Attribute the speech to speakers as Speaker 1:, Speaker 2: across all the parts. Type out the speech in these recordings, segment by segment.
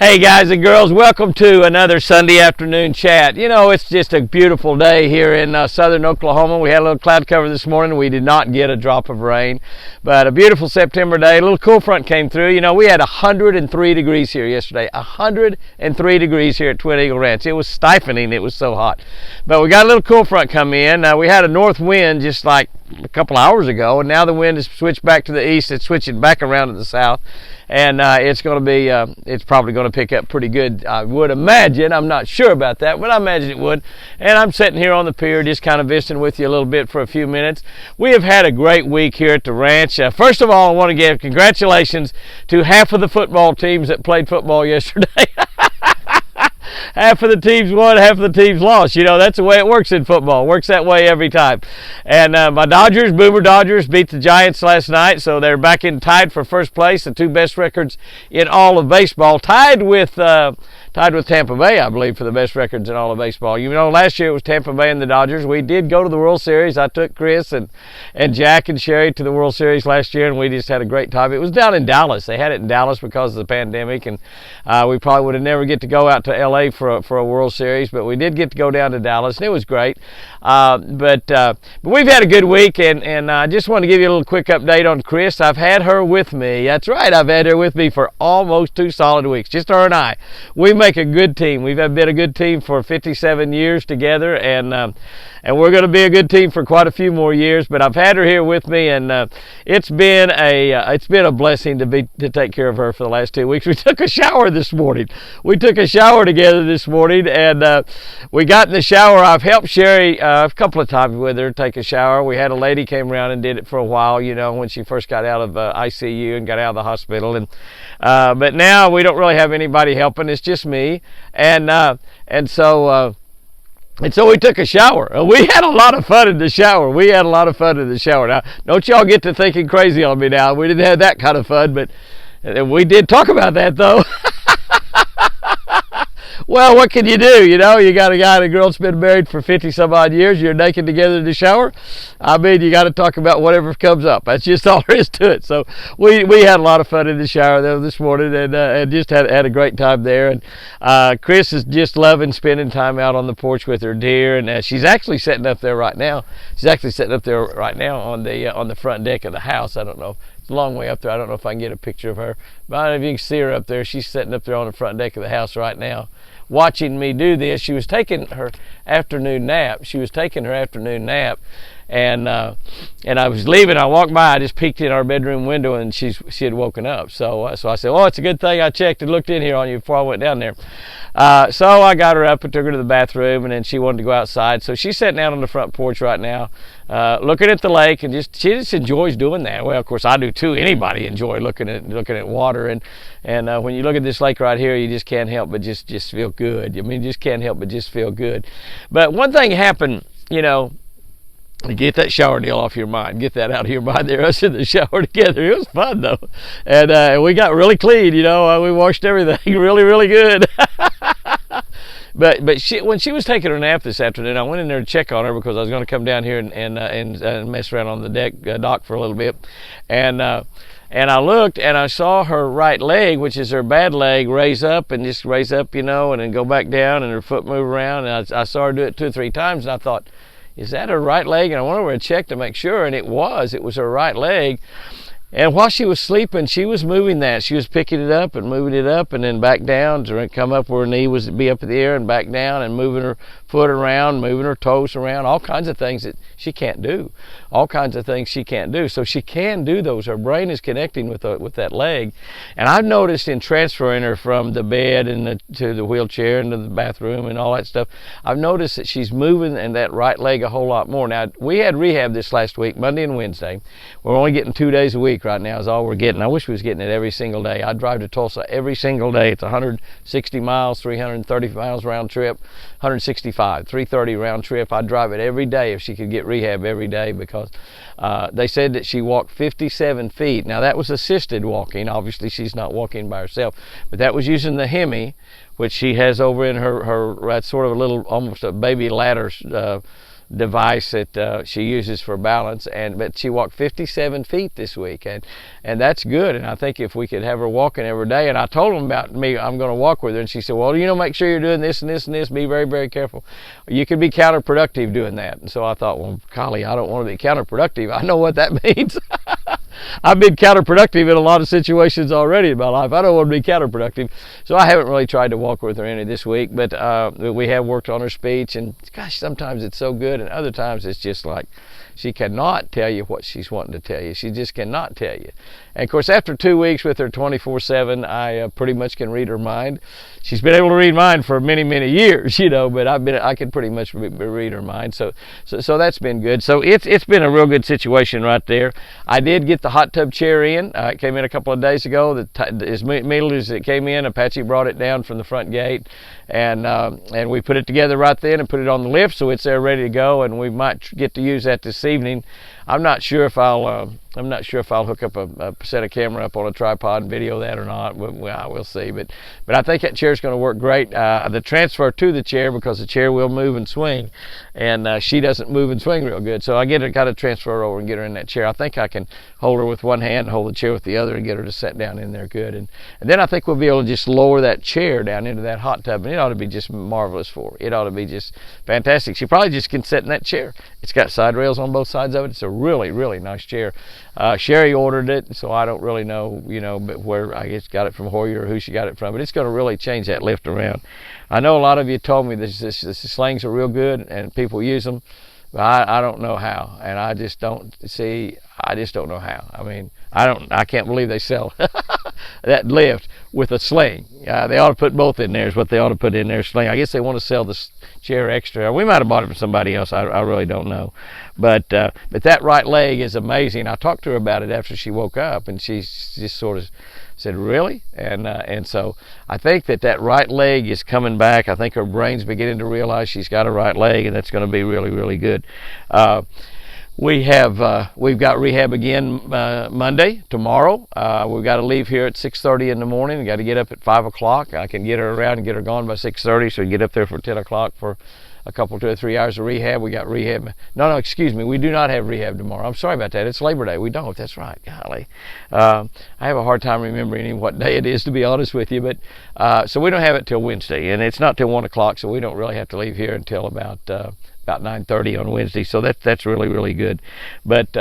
Speaker 1: Hey guys and girls, welcome to another Sunday afternoon chat. You know, it's just a beautiful day here in southern Oklahoma. We had a little cloud cover this morning. We did not get a drop of rain, but a beautiful September day. A little cool front came through. You know, we had 103 degrees here yesterday. 103 degrees here at Twin Eagle Ranch. It was stifling. It was so hot. But we got a little cool front come in. We had a north wind just like a couple hours ago, and now the wind has switched back to the east. It's switching back around to the south, and it's going to be it's probably going to pick up pretty good, I would imagine. I'm not sure about that, but I imagine it would. And I'm sitting here on the pier just kind of visiting with you a little bit for a few minutes. We have had a great week here at the ranch. First of all, I want to give congratulations to half of the football teams that played football yesterday. Half of the teams won, half of the teams lost. You know, that's the way it works in football. It works that way every time. And my Dodgers, Boomer Dodgers, beat the Giants last night, so they're back in tied for first place, the two best records in all of baseball, tied with Tampa Bay, I believe, for the best records in all of baseball. You know, last year it was Tampa Bay and the Dodgers. We did go to the World Series. I took Chris and Jack and Sherry to the World Series last year, and we just had a great time. It was down in Dallas. They had it in Dallas because of the pandemic, and we probably would have never get to go out to L.A. for a World Series, but we did get to go down to Dallas, and it was great. But we've had a good week, and I just want to give you a little quick update on Chris. I've had her with me. That's right, I've had her with me for almost 2 solid weeks, just her and I. We make a good team. We've been a good team for 57 years together, and we're going to be a good team for quite a few more years. But I've had her here with me, and it's been a blessing to take care of her for the last 2 weeks. We took a shower this morning. We took a shower together this morning, and we got in the shower. I've helped Sherry a couple of times with her take a shower. We had a lady came around and did it for a while, you know, when she first got out of ICU and got out of the hospital. And but now we don't really have anybody helping. It's just me, and so we took a shower. We had a lot of fun in the shower. Now, don't y'all get to thinking crazy on me now. We didn't have that kind of fun, but we did talk about that, though. Well, what can you do? You know, you got a guy and a girl that's been married for 50 some odd years. You're naked together in the shower. I mean, you got to talk about whatever comes up. That's just all there is to it. So we had a lot of fun in the shower there this morning, and just had a great time there. And Chris is just loving spending time out on the porch with her deer, and she's actually sitting up there right now. She's actually sitting up there right now on the front deck of the house. I don't know. It's a long way up there. I don't know if I can get a picture of her. But I don't know if you can see her up there. She's sitting up there on the front deck of the house right now, watching me do this. She was taking her afternoon nap. And I was leaving. I walked by. I just peeked in our bedroom window, and she had woken up. So I said, "Oh, it's a good thing I checked and looked in here on you before I went down there." So I got her up and took her to the bathroom, and then she wanted to go outside. So she's sitting out on the front porch right now, looking at the lake, and she just enjoys doing that. Well, of course I do too. Anybody enjoy looking at water, and when you look at this lake right here, you just can't help but just feel good. I mean, you just can't help but just feel good. But one thing happened, you know. Get that shower deal off your mind. Get that out of your mind there. Us in the shower together. It was fun, though. And we got really clean, you know. We washed everything really, really good. But when she was taking her nap this afternoon, I went in there to check on her because I was going to come down here and mess around on the dock for a little bit. And I looked, and I saw her right leg, which is her bad leg, raise up, you know, and then go back down, and her foot move around. And I saw her do it 2 or 3 times, and I thought, is that her right leg? And I went over and checked to make sure, and it was her right leg. And while she was sleeping, she was moving that. She was picking it up and moving it up and then back down to come up where her knee was to be up in the air and back down, and moving her foot around, moving her toes around, all kinds of things that she can't do. So she can do those. Her brain is connecting with that leg. And I've noticed in transferring her from the bed to the wheelchair and to the bathroom and all that stuff, I've noticed that she's moving in that right leg a whole lot more. Now, we had rehab this last week, Monday and Wednesday. We're only getting 2 days a week right now is all we're getting. I wish we was getting it every single day. I drive to Tulsa every single day. It's 160 miles, 330 miles round trip, 165, 330 round trip. I'd drive it every day if she could get rehab every day, because they said that she walked 57 feet. Now, that was assisted walking. Obviously, she's not walking by herself, but that was using the Hemi, which she has over in her that's sort of a little, almost a baby ladder device that she uses for balance, but she walked 57 feet this week, and that's good. And I think if we could have her walking every day, and I told them about me, I'm going to walk with her, and she said, well, make sure you're doing this and this and this, be very, very careful. You can be counterproductive doing that. And so I thought, well, Collie, I don't want to be counterproductive. I know what that means. I've been counterproductive in a lot of situations already in my life. I don't want to be counterproductive. So I haven't really tried to walk with her any this week, but we have worked on her speech, and gosh, sometimes it's so good, and other times it's just like she cannot tell you what she's wanting to tell you. She just cannot tell you. And of course, after 2 weeks with her 24/7, I pretty much can read her mind. She's been able to read mine for many, many years, but I can pretty much read her mind. So that's been good. So it's been a real good situation right there. I did get the hot tub chair in. It came in a couple of days ago. As immediately as it came in, Apache brought it down from the front gate, and we put it together right then and put it on the lift, so it's there ready to go. And we might get to use that this evening. I'm not sure if I'll hook up a set of camera up on a tripod and video that or not. We'll see. But I think that chair's going to work great. The transfer to the chair, because the chair will move and swing, and she doesn't move and swing real good. So I got to transfer over and get her in that chair. I think I can hold her with one hand and hold the chair with the other and get her to sit down in there good. And then I think we'll be able to just lower that chair down into that hot tub, and it ought to be just marvelous for her. It ought to be just fantastic. She probably just can sit in that chair. It's got side rails on both sides of it. It's a really, really nice chair. Sherry ordered it, so I don't really know, but where I guess got it from Hoyer or who she got it from. But it's going to really change that lift around. I know a lot of you told me the slings are real good and people use them, but I don't know how, and I just don't know how. I mean, I can't believe they sell that lift with a sling. They ought to put both in there is what they ought to put in their sling. I guess they want to sell the chair extra. We might have bought it from somebody else. I really don't know. But that right leg is amazing. I talked to her about it after she woke up, and she just sort of said, really? And so I think that right leg is coming back. I think her brain's beginning to realize she's got a right leg, and that's going to be really, really good. We've got rehab again Monday, tomorrow. We've got to leave here at 6:30 in the morning. We've got to get up at 5 o'clock. I can get her around and get her gone by 6:30, so we get up there for 10 o'clock for a couple, 2 or 3 hours of rehab. We got rehab. No, excuse me. We do not have rehab tomorrow. I'm sorry about that. It's Labor Day. We don't. That's right. Golly. I have a hard time remembering what day it is, to be honest with you. But so we don't have it till Wednesday, and it's not till 1 o'clock, so we don't really have to leave here until about 9:30 on Wednesday, so that's really, really good. But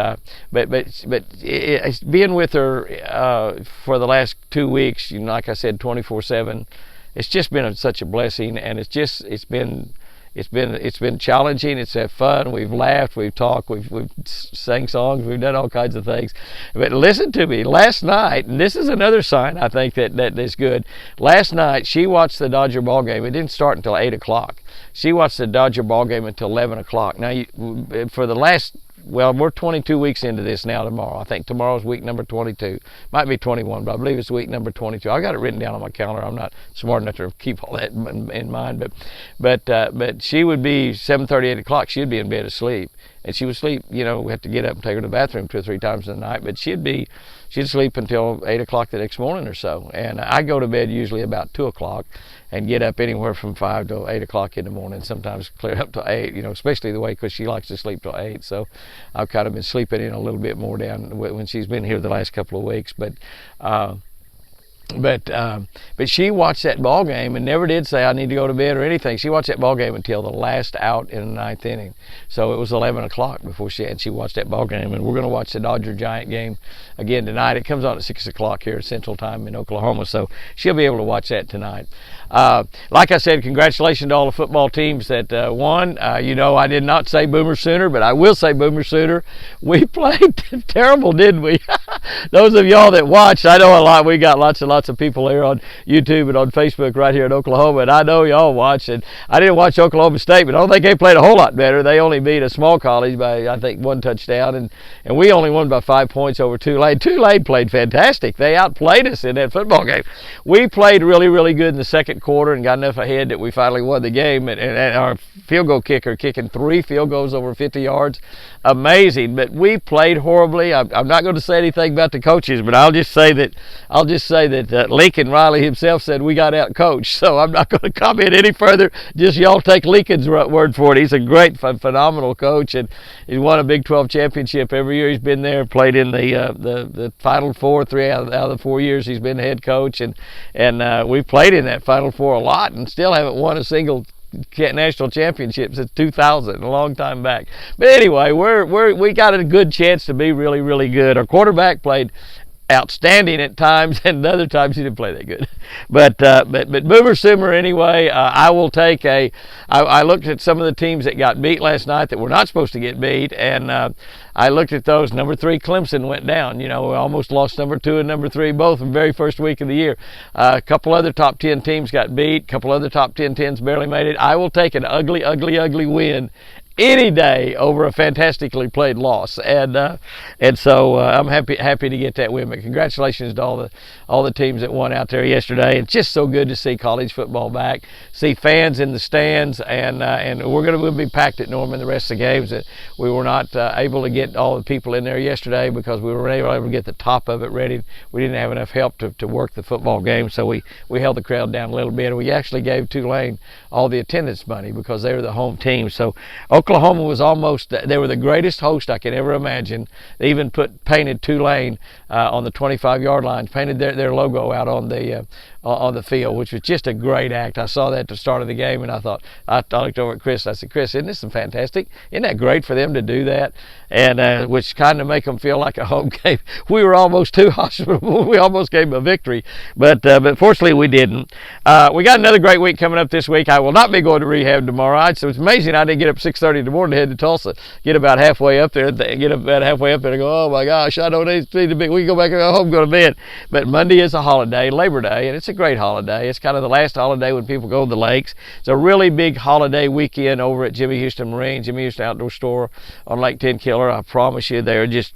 Speaker 1: being with her for the last 2 weeks, like I said, 24/7, it's just been such a blessing, and it's been challenging. It's had fun. We've laughed, we've talked, we've sang songs, we've done all kinds of things. But listen to me, last night, and this is another sign I think that is good. Last night she watched the Dodger ball game. It didn't start until 8 o'clock. She watched the Dodger ball game until 11 o'clock. Now, for the last, we're 22 weeks into this now tomorrow. I think tomorrow's week number 22. Might be 21, but I believe it's week number 22. I got it written down on my calendar. I'm not smart enough to keep all that in mind. But she would be 7:30, 8 o'clock. She'd be in bed asleep. And she would sleep, we have to get up and take her to the bathroom 2 or 3 times in the night. But she'd sleep until 8 o'clock the next morning or so. And I go to bed usually about 2 o'clock and get up anywhere from 5 to 8 o'clock in the morning, sometimes clear up to 8, especially the way, because she likes to sleep till 8. So I've kind of been sleeping in a little bit more down when she's been here the last couple of weeks. But she watched that ball game and never did say I need to go to bed or anything. She watched that ball game until the last out in the 9th inning. So it was 11 o'clock before she watched that ball game. And we're going to watch the Dodger-Giant game again tonight. It comes on at 6 o'clock here at Central Time in Oklahoma, so she'll be able to watch that tonight. Like I said, congratulations to all the football teams that won. I did not say Boomer Sooner, but I will say Boomer Sooner. We played terrible, didn't we? Those of y'all that watched, I know a lot. We got lots and lots of people here on YouTube and on Facebook right here in Oklahoma, and I know y'all watched. And I didn't watch Oklahoma State, but I don't think they played a whole lot better. They only beat a small college by, I think, 1 touchdown, and we only won by 5 points over Tulane. Tulane played fantastic. They outplayed us in that football game. We played really, really good in the second quarter and got enough ahead that we finally won the game. And our field goal kicker kicking 3 field goals over 50 yards, amazing. But we played horribly. I'm not going to say anything about the coaches, but I'll just say that But Lincoln Riley himself said we got out coached, so I'm not going to comment any further. Just y'all take Lincoln's word for it. He's a great, phenomenal coach, and he's won a Big 12 championship every year he's been there. Played in the Final Four 3 out of the 4 years he's been head coach, and we've played in that Final Four a lot, and still haven't won a single national championship since 2000, a long time back. But anyway, we got a good chance to be really, really good. Our quarterback played outstanding at times, and other times he didn't play that good. But Boomer Sooner anyway. I will take I looked at some of the teams that got beat last night that were not supposed to get beat, and I looked at those. Number 3 Clemson went down. We almost lost number 2 and number 3 both in the very first week of the year. A couple other top 10 teams got beat. A couple other top 10 teams barely made it. I will take an ugly win any day over a fantastically played loss, and so I'm happy to get that win. But congratulations to all the teams that won out there yesterday. It's just so good to see college football back, see fans in the stands, and we'll be packed at Norman the rest of the games. That we were not able to get all the people in there yesterday because we were able to get the top of it ready. We didn't have enough help to work the football game, so we held the crowd down a little bit. And we actually gave Tulane all the attendance money because they were the home team. So Oklahoma was they were the greatest host I could ever imagine. They even painted Tulane on the 25-yard line, painted their logo out on the field, which was just a great act. I saw that at the start of the game, and I looked over at Chris. I said, Chris, isn't this fantastic? Isn't that great for them to do that? And which kind of make them feel like a home game. We were almost too hospitable. We almost gave them a victory, but fortunately we didn't. We got another great week coming up this week. I will not be going to rehab tomorrow. So it's amazing I didn't get up 6:30 in the morning to head to Tulsa. Get about halfway up there, and go, oh my gosh, I don't need to be. We can go back and go home, go to bed. But Monday is a holiday, Labor Day, and it's a great holiday. It's kind of the last holiday when people go to the lakes. It's a really big holiday weekend over at Jimmy Houston Marine, Jimmy Houston Outdoor Store on Lake Tenkiller. I promise you, they're just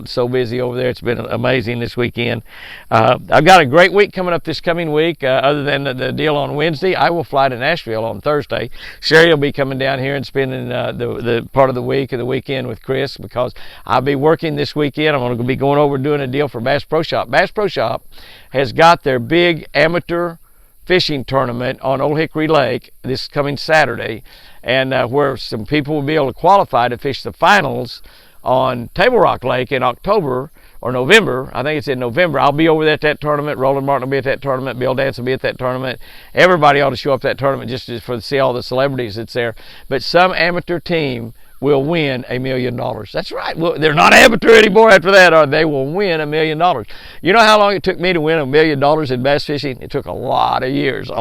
Speaker 1: so busy over there. It's been amazing this weekend. I've got a great week coming up this coming week. Other than the deal on Wednesday, I will fly to Nashville on Thursday. Sherry will be coming down here and spending the part of the week or the weekend with Chris because I'll be working this weekend. I'm going to be going over doing a deal for Bass Pro Shop. Bass Pro Shop has got their big amateur fishing tournament on Old Hickory Lake this coming Saturday, and where some people will be able to qualify to fish the finals on Table Rock Lake in October or November. I think it's in November. I'll be over there at that tournament. Roland Martin will be at that tournament. Bill Dance will be at that tournament. Everybody ought to show up at that tournament just to see all the celebrities that's there. But some amateur team will win $1 million. That's right. Well, they're not amateur anymore after that, or they will win $1 million. You know how long it took me to win $1 million in bass fishing? It took a lot of years,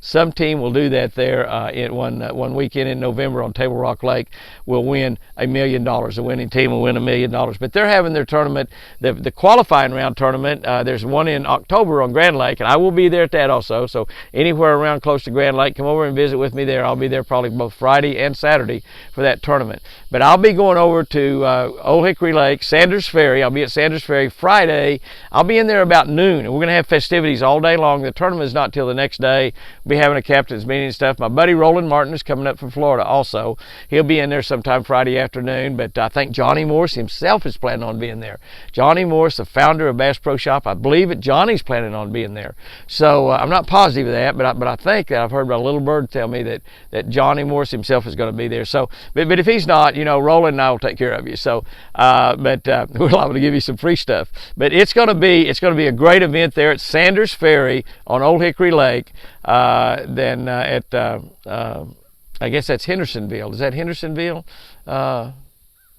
Speaker 1: Some team will do that there in one weekend in November on Table Rock Lake. Will win $1 million. The winning team will win $1 million. But they're having their tournament, the qualifying round tournament. There's one in October on Grand Lake, and I will be there at that also. So anywhere around close to Grand Lake, come over and visit with me there. I'll be there probably both Friday and Saturday for that tournament. But I'll be going over to Old Hickory Lake, Sanders Ferry. I'll be at Sanders Ferry Friday. I'll be in there about noon, and we're going to have festivities all day long. The tournament is not till the next day. We'll be having a captain's meeting and stuff. My buddy Roland Martin is coming up from Florida also. He'll be in there sometime Friday afternoon, but I think Johnny Morse himself is planning on being there. Johnny Morse, the founder of Bass Pro Shop, I believe that Johnny's planning on being there. So I'm not positive of that, but I think that I've heard a little bird tell me that Johnny Morse himself is going to be there. So, but if he's not, Roland and I will take care of you. So, we're liable to give you some free stuff. But it's going to be a great event there at Sanders Ferry on Old Hickory Lake. Then at I guess that's Hendersonville. Is that Hendersonville?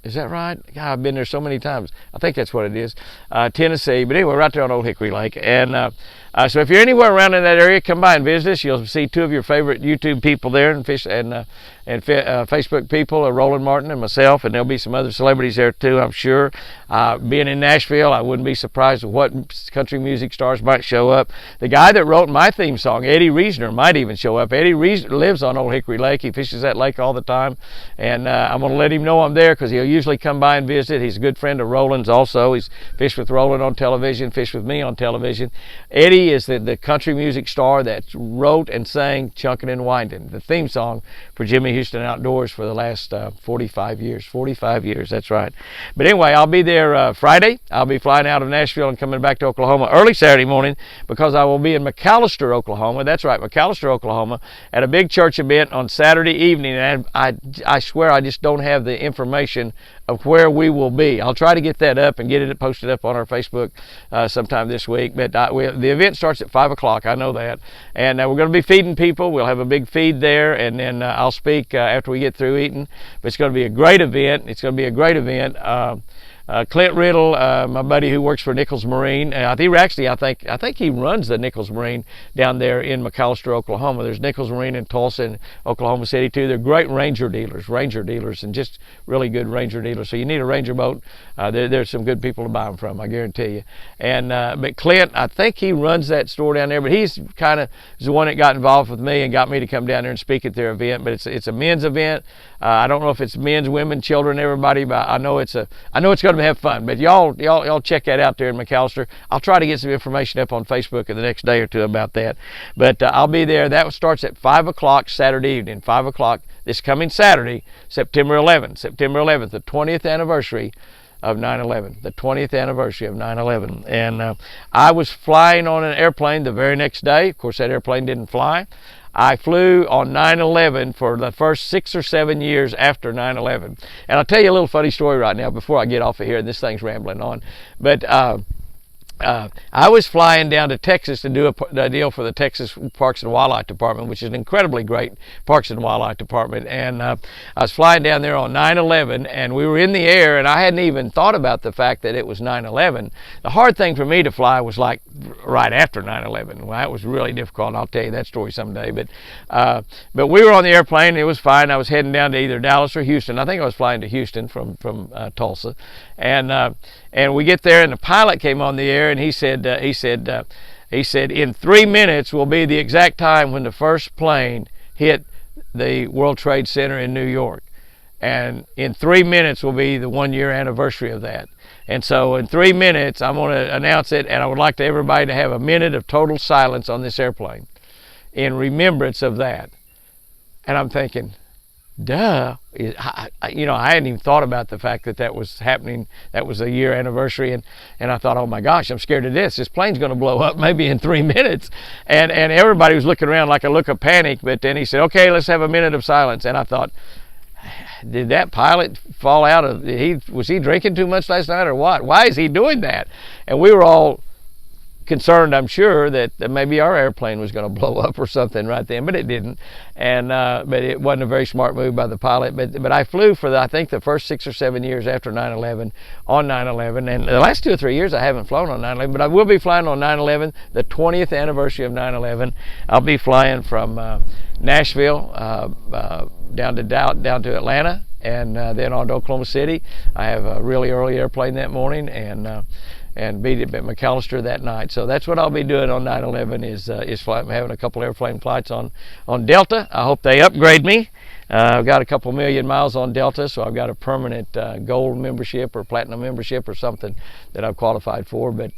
Speaker 1: Is that right? God, I've been there so many times. I think that's what it is. Tennessee. But anyway, right there on Old Hickory Lake. And so if you're anywhere around in that area, come by and visit us. You'll see two of your favorite YouTube people there and Facebook people, Roland Martin and myself, and there'll be some other celebrities there too, I'm sure. Being in Nashville, I wouldn't be surprised what country music stars might show up. The guy that wrote my theme song, Eddie Reasoner, might even show up. Eddie Reasoner lives on Old Hickory Lake. He fishes that lake all the time, and I'm going to let him know I'm there because he'll usually come by and visit. He's a good friend of Roland's also. He's fished with Roland on television, fished with me on television. Eddie he is the country music star that wrote and sang Chunkin' and Windin', the theme song for Jimmy Houston Outdoors for the last 45 years. 45 years, that's right. But anyway, I'll be there Friday. I'll be flying out of Nashville and coming back to Oklahoma early Saturday morning because I will be in Macalister, Oklahoma. That's right, Macalister, Oklahoma, at a big church event on Saturday evening. And I swear I just don't have the information of where we will be. I'll try to get that up and get it posted up on our Facebook sometime this week. But the event starts at 5 o'clock. I know that. And we're going to be feeding people. We'll have a big feed there, and then I'll speak after we get through eating. But it's going to be a great event. It's going to be a great event. Clint Riddle, my buddy who works for Nichols Marine, I think he runs the Nichols Marine down there in Macalister, Oklahoma. There's Nichols Marine in Tulsa and Oklahoma City too. They're great ranger dealers, and just really good ranger dealers. So you need a ranger boat, there's some good people to buy them from, I guarantee you. And but Clint, I think he runs that store down there, but he's kind of the one that got involved with me and got me to come down there and speak at their event. But it's a men's event. I don't know if it's men's, women, children, everybody, but I know it's going to have fun. But y'all check that out there in Macalister. I'll try to get some information up on Facebook in the next day or two about that. But I'll be there. That starts at 5 o'clock Saturday evening. 5 o'clock this coming Saturday, September 11th. September 11th, the 20th anniversary of 9/11. The 20th anniversary of 9/11. And I was flying on an airplane the very next day. Of course, that airplane didn't fly. I flew on 9/11 for the first 6 or 7 years after 9/11. And I'll tell you a little funny story right now before I get off of here. This thing's rambling on. But I was flying down to Texas to do a deal for the Texas Parks and Wildlife Department, which is an incredibly great Parks and Wildlife Department. And I was flying down there on 9/11, and we were in the air, and I hadn't even thought about the fact that it was 9/11. The hard thing for me to fly was like right after 9/11. Well, that was really difficult, and I'll tell you that story someday. But we were on the airplane. It was fine. I was heading down to either Dallas or Houston. I think I was flying to Houston from Tulsa. And we get there, and the pilot came on the air, and he said, in 3 minutes will be the exact time when the first plane hit the World Trade Center in New York. And in 3 minutes will be the 1-year anniversary of that. And so in 3 minutes, I'm going to announce it, and I would like everybody to have a minute of total silence on this airplane in remembrance of that. And I'm thinking, duh. I hadn't even thought about the fact that was happening. That was a year anniversary, and I thought, oh my gosh, I'm scared of this. This plane's going to blow up maybe in 3 minutes. And everybody was looking around like a look of panic. But then he said, okay, let's have a minute of silence. And I thought, did that pilot fall out of? Was he drinking too much last night or what? Why is he doing that? And we were all concerned, I'm sure, that maybe our airplane was going to blow up or something right then, but it didn't. And but it wasn't a very smart move by the pilot. But I flew for I think the first 6 or 7 years after 9/11 on 9/11, and the last 2 or 3 years I haven't flown on 9/11, but I will be flying on 9/11, the 20th anniversary of 9/11. I'll be flying from Nashville down to Atlanta, and then on to Oklahoma City. I have a really early airplane that morning, and beat it at Macalister that night. So that's what I'll be doing on 9/11 is flying, having a couple airplane flights on Delta. I hope they upgrade me. I've got a couple million miles on Delta, so I've got a permanent gold membership or platinum membership or something that I've qualified for. But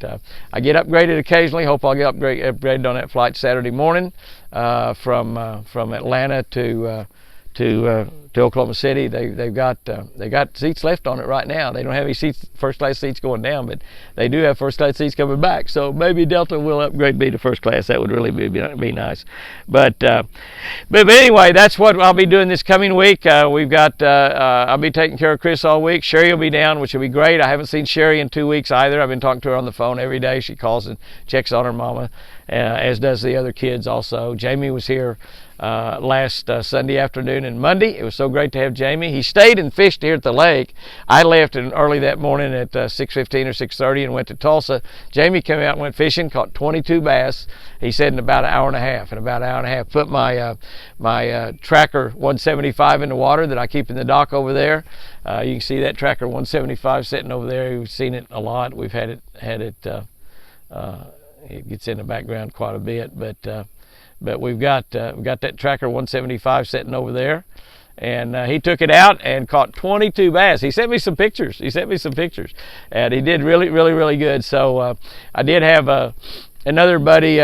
Speaker 1: I get upgraded occasionally. Hope I'll get upgraded on that flight Saturday morning from Atlanta to Oklahoma City. They got seats left on it right now. They don't have any seats, first class seats going down, but they do have first class seats coming back. So maybe Delta will upgrade me to first class. That would really be nice. But anyway, that's what I'll be doing this coming week. We've got I'll be taking care of Chris all week. Sherry will be down, which will be great. I haven't seen Sherry in 2 weeks either. I've been talking to her on the phone every day. She calls and checks on her mama, as does the other kids also. Jamie was here last Sunday afternoon and Monday. It was so great to have Jamie. He stayed and fished here at the lake. I left early that morning at 6:15 or 6:30 and went to Tulsa. Jamie came out and went fishing, caught 22 bass. He said in about an hour and a half. Put my Tracker 175 in the water that I keep in the dock over there. You can see that Tracker 175 sitting over there. We've seen it a lot. We've had it. It gets in the background quite a bit, but we've got that Tracker 175 sitting over there, and he took it out and caught 22 bass. He sent me some pictures. And he did really, really, really good. So I did have another buddy.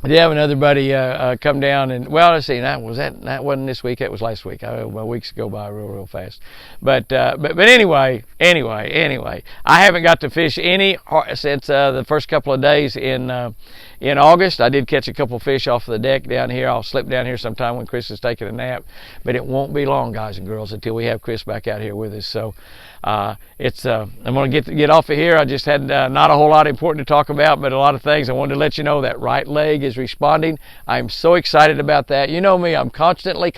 Speaker 1: I did have another buddy come down and, well, let's see, that wasn't this week, that was last week. My weeks go by real fast. But anyway, I haven't got to fish any since the first couple of days in August. I did catch a couple fish off the deck down here. I'll slip down here sometime when Chris is taking a nap, but it won't be long, guys and girls, until we have Chris back out here with us. So I'm going to get off of here. I just had not a whole lot important to talk about, but a lot of things. I wanted to let you know that right leg is responding. I'm so excited about that. You know me, I'm constantly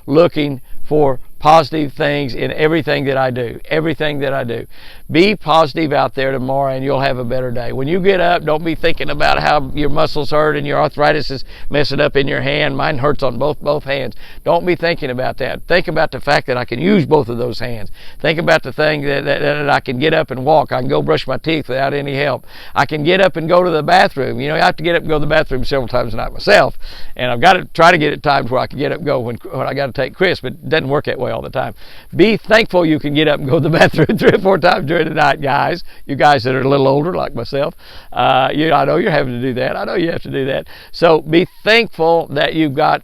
Speaker 1: looking for positive things in everything that I do. Be positive out there tomorrow and you'll have a better day. When you get up, don't be thinking about how your muscles hurt and your arthritis is messing up in your hand. Mine hurts on both hands. Don't be thinking about that. Think about the fact that I can use both of those hands. Think about the thing that I can get up and walk. I can go brush my teeth without any help. I can get up and go to the bathroom. You know, I have to get up and go to the bathroom several times a night myself, and I've got to try to get it timed where I can get up and go when I got to take Chris, but it doesn't work that way all the time. Be thankful you can get up and go to the bathroom 3 or 4 times during the night, guys. You guys that are a little older like myself, I know you're having to do that. I know you have to do that. So be thankful that you've got,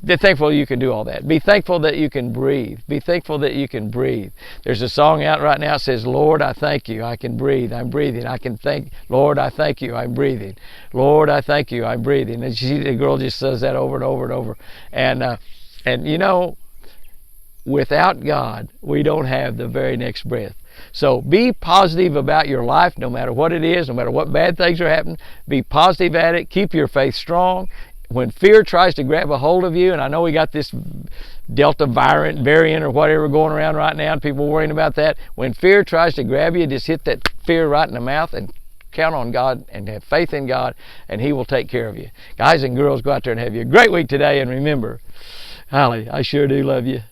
Speaker 1: be thankful you can do all that. Be thankful that you can breathe. Be thankful that you can breathe. There's a song out right now that says, Lord, I thank you. I can breathe. I'm breathing. I can thank, Lord, I thank you. I'm breathing. Lord, I thank you. I'm breathing. And the girl just says that over and over and over. And you know, without God, we don't have the very next breath. So be positive about your life, no matter what it is, no matter what bad things are happening. Be positive at it. Keep your faith strong. When fear tries to grab a hold of you, and I know we got this Delta variant or whatever going around right now, and people worrying about that. When fear tries to grab you, just hit that fear right in the mouth and count on God and have faith in God, and He will take care of you. Guys and girls, go out there and have you a great week today, and remember, Holly, I sure do love you.